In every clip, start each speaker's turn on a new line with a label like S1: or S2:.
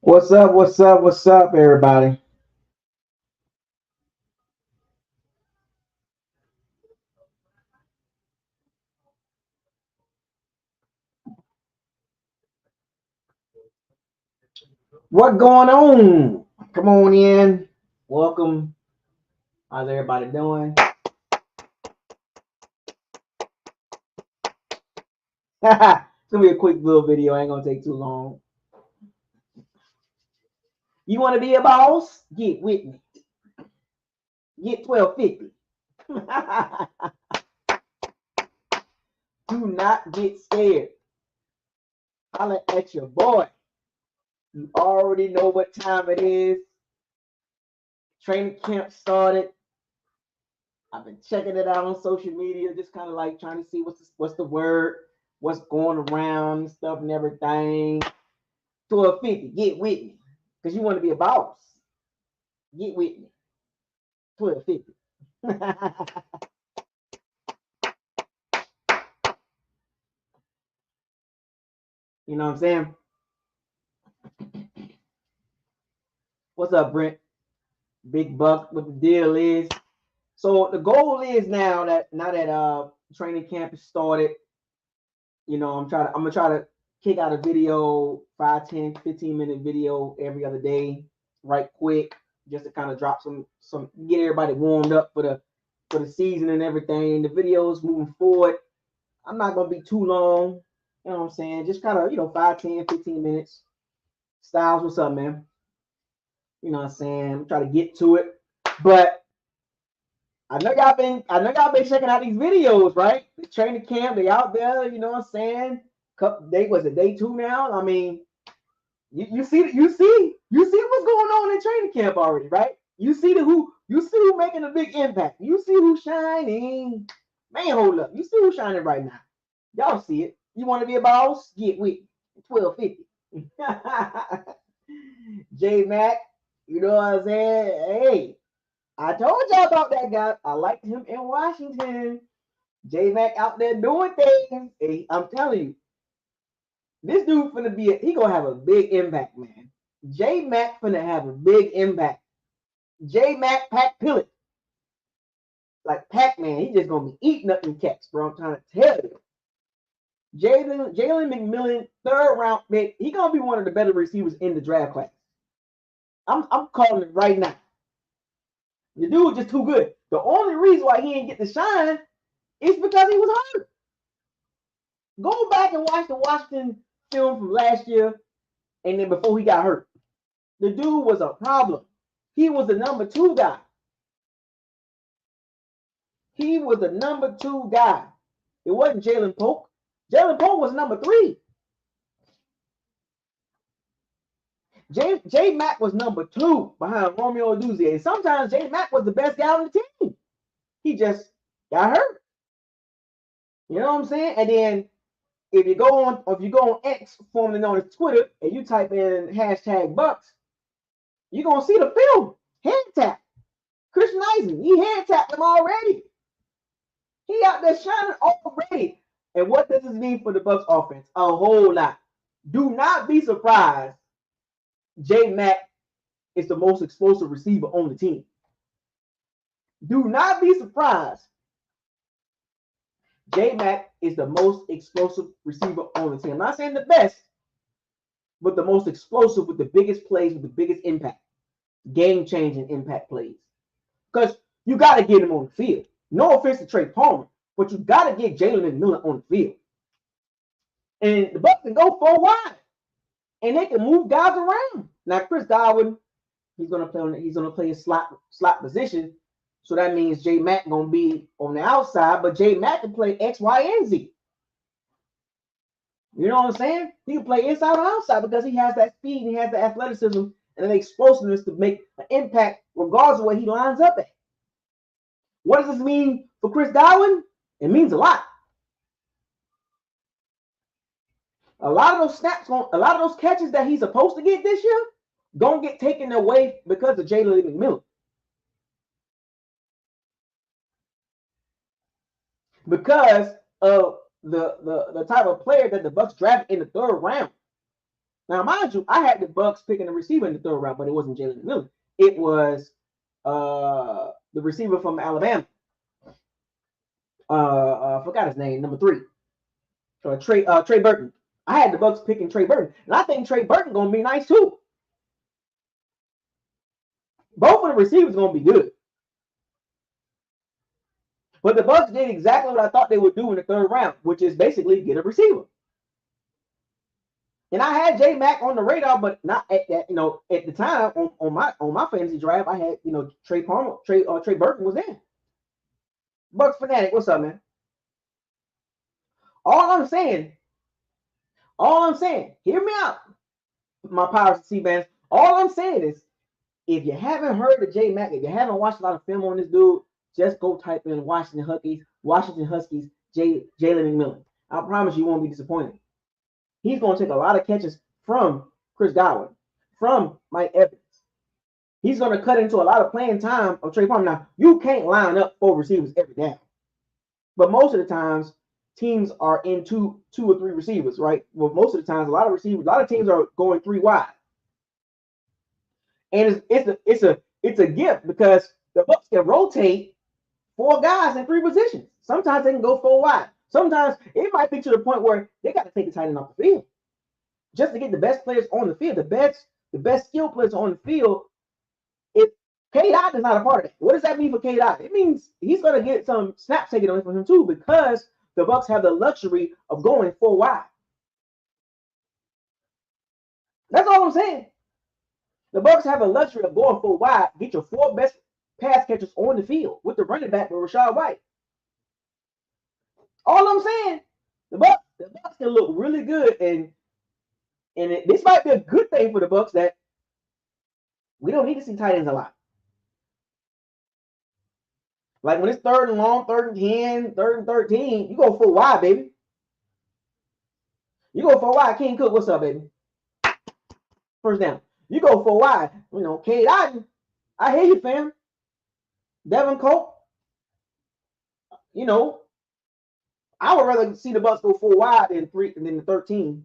S1: What's up? What's up? What's up, everybody? What going on? Come on in. Welcome. How's everybody doing? It's gonna be a quick little video. Ain't gonna take too long. You want to be a boss? Get with me. Get 1250. Do not get scared. Holla at your boy. You already know what time it is. Training camp started. I've been checking it out on social media, just kind of like trying to see what's the word, what's going around and stuff and everything. 1250, get with me. Because you want to be a boss. Get with me. 1250. You know what I'm saying? What's up, Brent? Big Buck, what the deal is. So the goal is now that training camp is started, I'm gonna try to kick out a video, 5, 10, 15-minute video every other day, right quick, just to kind of drop some get everybody warmed up for the season and everything. The videos moving forward, I'm not gonna be too long, you know what I'm saying? Just kind of, 5, 10, 15 minutes. Styles, what's up, man? You know what I'm saying? I'm trying to get to it. But I know y'all been checking out these videos, right? The training camp, they out there, you know what I'm saying? Was it day 2 now? I mean, you see what's going on in training camp already, right? You see who making a big impact. You see who's shining. Man, hold up. You see who's shining right now. Y'all see it. You want to be a boss? Get with me. 1250. JMac, you know what I'm saying? Hey, I told y'all about that guy. I liked him in Washington. JMac out there doing things. Hey, I'm telling you, this dude he gonna have a big impact, man. JMac finna have a big impact. JMac Pac Pilot. Like Pac-Man, he just gonna be eating up them cats, bro. I'm trying to tell you. Jalen McMillan, third round pick. He gonna be one of the better receivers in the draft class. I'm calling it right now. The dude just too good. The only reason why he didn't get the shine is because he was hurt. Go back and watch the Washington film from last year, and then before he got hurt. The dude was a problem. He was the number 2 guy. He was the number 2 guy. It wasn't Jalen Polk. Jalen Polk was number 3. JMac was number 2 behind Romeo Oduzie. And sometimes JMac was the best guy on the team. He just got hurt. You know what I'm saying? And then if you go on X, formerly known as Twitter, and you type in #Bucks, you're gonna see the film. Hand tap. Christian Eisen, he hand tapped him already. He out there shining already. And what does this mean for the Bucks offense? A whole lot. Do not be surprised. JMac is the most explosive receiver on the team. Do not be surprised. JMac is the most explosive receiver on the team. I'm not saying the best, but the most explosive with the biggest plays, with the biggest impact. Game-changing impact plays. Because you got to get him on the field. No offense to Trey Palmer, but you got to get Jalen McMillan on the field. And the Bucks can go 4 wide, and they can move guys around. Now, Chris Godwin, he's gonna play a slot position, so that means JMac gonna be on the outside, but JMac can play X, Y, and Z. You know what I'm saying? He can play inside or outside because he has that speed, and he has the athleticism and the explosiveness to make an impact regardless of where he lines up at. What does this mean for Chris Godwin? It means a lot. A lot of those snaps, a lot of those catches that he's supposed to get this year, gonna get taken away because of Jalen McMillan. Because of the type of player that the Bucs drafted in the 3rd round. Now, mind you, I had the Bucs picking a receiver in the 3rd round, but it wasn't Jalen Miller. It was the receiver from Alabama. I forgot his name, number 3. Trey Burton. I had the Bucs picking Trey Burton, and I think Trey Burton gonna be nice too. Both of the receivers gonna be good. But the Bucs did exactly what I thought they would do in the 3rd round, which is basically get a receiver. And I had JMac on the radar, but not at that. At the time on my fantasy draft, I had Trey Burton was in. Bucs fanatic, what's up, man? All I'm saying, hear me out, my Powers and C-Bands. All I'm saying is, if you haven't heard of JMac, if you haven't watched a lot of film on this dude, just go type in Washington Huskies, Jalen McMillan. I promise you won't be disappointed. He's going to take a lot of catches from Chris Godwin, from Mike Evans. He's going to cut into a lot of playing time of Trey Palmer. Now, you can't line up 4 receivers every down. But most of the times, teams are in two or 3 receivers, right? Well, most of the times, a lot of teams are going 3 wide. And it's a gift because the Bucs can rotate 4 guys in 3 positions. Sometimes they can go 4 wide. Sometimes it might be to the point where they got to take the tight end off the field just to get the best players on the field, the best skill players on the field. If K-Dot is not a part of that, what does that mean for K-Dot? It means he's going to get some snaps taken away from him too, because the Bucs have the luxury of going 4 wide. That's all I'm saying. The Bucs have a luxury of going 4 wide, get your 4 best pass catchers on the field with the running back with Rachaad White. All I'm saying, the Bucs can look really good, and this might be a good thing for the Bucs that we don't need to see tight ends a lot. Like when it's 3rd and long, 3rd and 10, 3rd and 13, you go 4 wide, baby. You go 4 wide. King Cook, what's up, baby? First down. You go 4 wide. Cade Otton, I hear you, fam. Devin Cope, I would rather see the Bucs go 4 wide than the 13.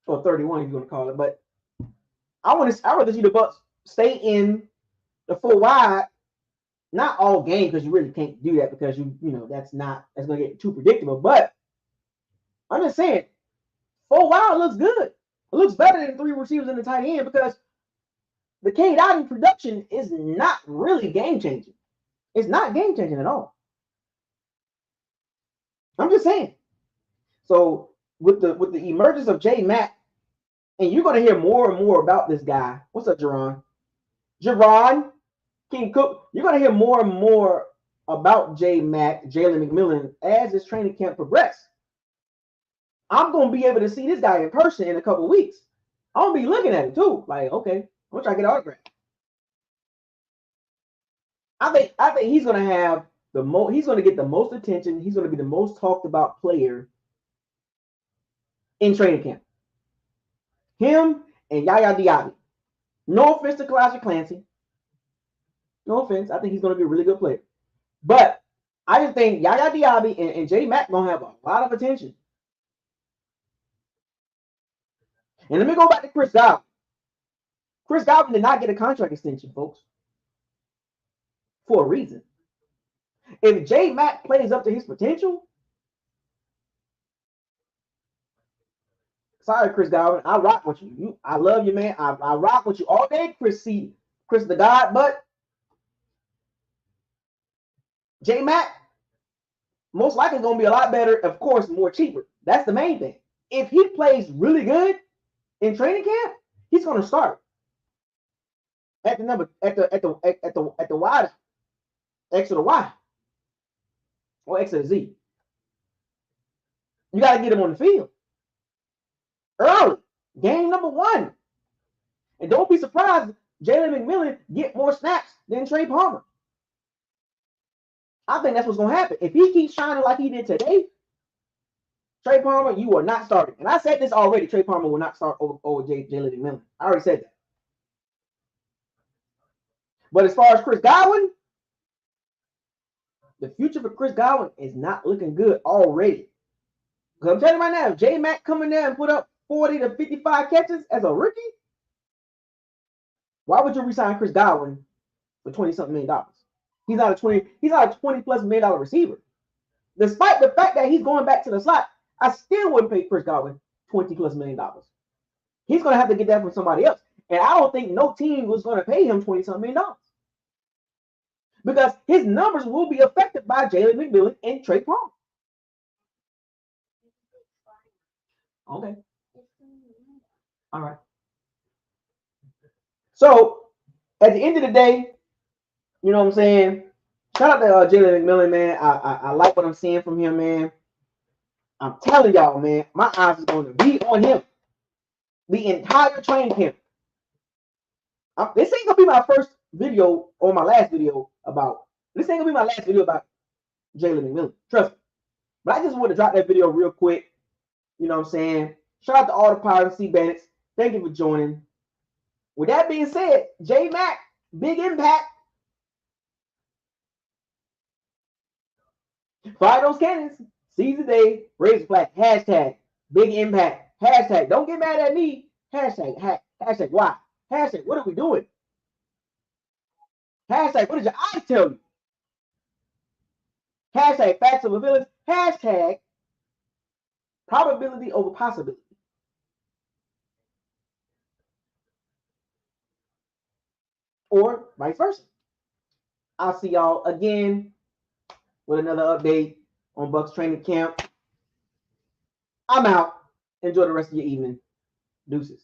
S1: Or 31, if you're going to call it. But I rather see the Bucs stay in the 4 wide, not all game, because you really can't do that, because that's going to get too predictable. But I'm just saying, 4 wide looks good. It looks better than 3 receivers in the tight end, because the Cade Otton production is not really game changing. It's not game changing at all. I'm just saying. So with the emergence of JMac, and you're going to hear more and more about this guy. What's up, Jerron? King Cook. You're going to hear more and more about JMac, Jalen McMillan, as this training camp progresses. I'm going to be able to see this guy in person in a couple of weeks. I'm going to be looking at him too. Like, okay, I'm going to try to get an autograph. I think he's going to have he's going to get the most attention. He's going to be the most talked about player in training camp. Him and Yaya Diaby. No offense to Kalijah Clancy. No offense. I think he's going to be a really good player. But I just think Yaya Diaby and JMac going to have a lot of attention. And let me go back to Chris Godwin. Chris Godwin did not get a contract extension, folks, for a reason. If JMac plays up to his potential, sorry, Chris Godwin, I rock with you. I love you, man. I rock with you all day, Chris the God, but JMac most likely going to be a lot better, of course, more cheaper. That's the main thing. If he plays really good in training camp, he's going to start at the wide, X to the Y, or X to the Z. You got to get him on the field early, game number 1, and don't be surprised Jalen McMillan get more snaps than Trey Palmer. I think that's what's going to happen. If he keeps shining like he did today, Trey Palmer, you are not starting. And I said this already. Trey Palmer will not start over Jalen McMillan. I already said that. But as far as Chris Godwin, The future for Chris Godwin is not looking good already. Because I'm telling you right now, if JMac come in there and put up 40 to 55 catches as a rookie, why would you resign Chris Godwin for 20-something million? He's not a 20 plus $1 million receiver. Despite the fact that he's going back to the slot, I still wouldn't pay Chris Godwin 20 plus $1 million. He's gonna have to get that from somebody else. And I don't think no team was gonna pay him 20-something million. Because his numbers will be affected by Jalen McMillan and Trey Palmer. Okay. All right. So at the end of the day, you know what I'm saying? Shout out to Jalen McMillan, man. I like what I'm seeing from him, man. I'm telling y'all, man, my eyes is going to be on him the entire training camp. This ain't gonna be my first video or my last video about. This ain't gonna be my last video about Jalen McMillan. Trust me. But I just want to drop that video real quick. You know what I'm saying? Shout out to all the Pirates, C Bandits. Thank you for joining. With that being said, JMac, big impact. Fire those cannons. Seize the day. Raise the flag. Hashtag big impact. Hashtag don't get mad at me. Hashtag why? Hashtag what are we doing? Hashtag what did your eyes tell you? Hashtag facts over feelings. Hashtag probability over possibility. Or vice versa. I'll see y'all again with another update on Bucs training camp. I'm out. Enjoy the rest of your evening. Deuces.